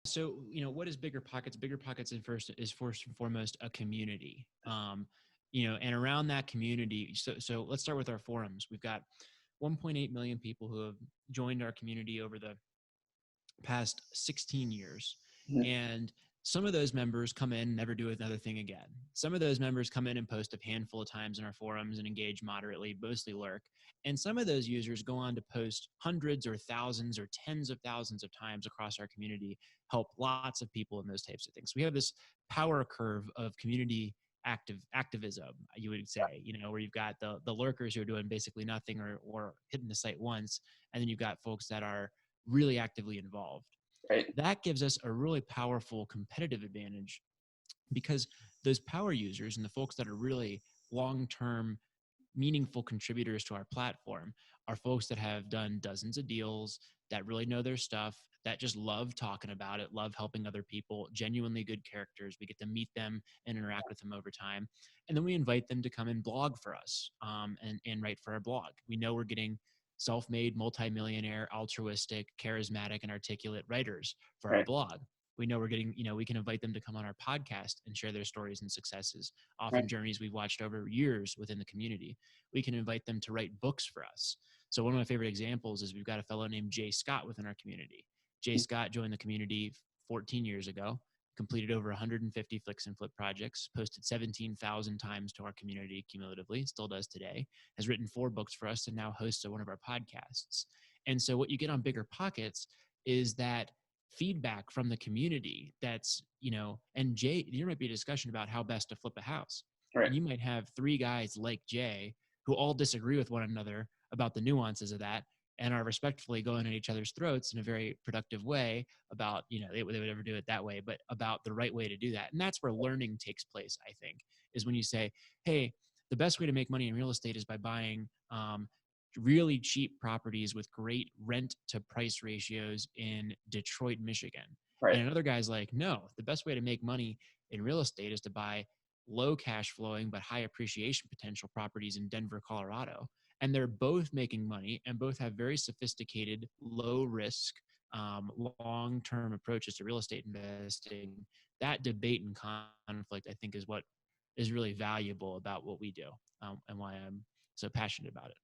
So, what is BiggerPockets? BiggerPockets is first and foremost a community. And around that community, so let's start with our forums. We've got 1.8 million people who have joined our community over the past 16 years. Mhm. And some of those members come in and never do another thing again. Some of those members come in and post a handful of times in our forums and engage moderately, mostly lurk. And some of those users go on to post hundreds or thousands or tens of thousands of times across our community, help lots of people in those types of things. So we have this power curve of community activism, you would say, where you've got the lurkers who are doing basically nothing or hitting the site once, and then you've got folks that are really actively involved. Right. That gives us a really powerful competitive advantage because those power users and the folks that are really long-term meaningful contributors to our platform are folks that have done dozens of deals, that really know their stuff, that just love talking about it, love helping other people, genuinely good characters. We get to meet them and interact with them over time. And then we invite them to come and blog for us and write for our blog. We know we're getting self-made, multimillionaire, altruistic, charismatic, and articulate writers for our Right. blog. We know we're getting, we can invite them to come on our podcast and share their stories and successes, often Right. journeys we've watched over years within the community. We can invite them to write books for us. So one of my favorite examples is we've got a fellow named Jay Scott within our community. Jay Scott joined the community 14 years ago, completed over 150 flicks and flip projects, posted 17,000 times to our community cumulatively, still does today, has written 4 books for us, and now hosts one of our podcasts. And so what you get on BiggerPockets is that feedback from the community that's, and Jay, there might be a discussion about how best to flip a house. Right. And you might have 3 guys like Jay who all disagree with one another about the nuances of that and are respectfully going at each other's throats in a very productive way about, they would never do it that way, but about the right way to do that. And that's where learning takes place, I think, is when you say, hey, the best way to make money in real estate is by buying really cheap properties with great rent to price ratios in Detroit, Michigan. Right. And another guy's like, no, the best way to make money in real estate is to buy low cash flowing but high appreciation potential properties in Denver, Colorado. And they're both making money and both have very sophisticated, low risk, long-term approaches to real estate investing. That debate and conflict, I think, is what is really valuable about what we do, and why I'm so passionate about it.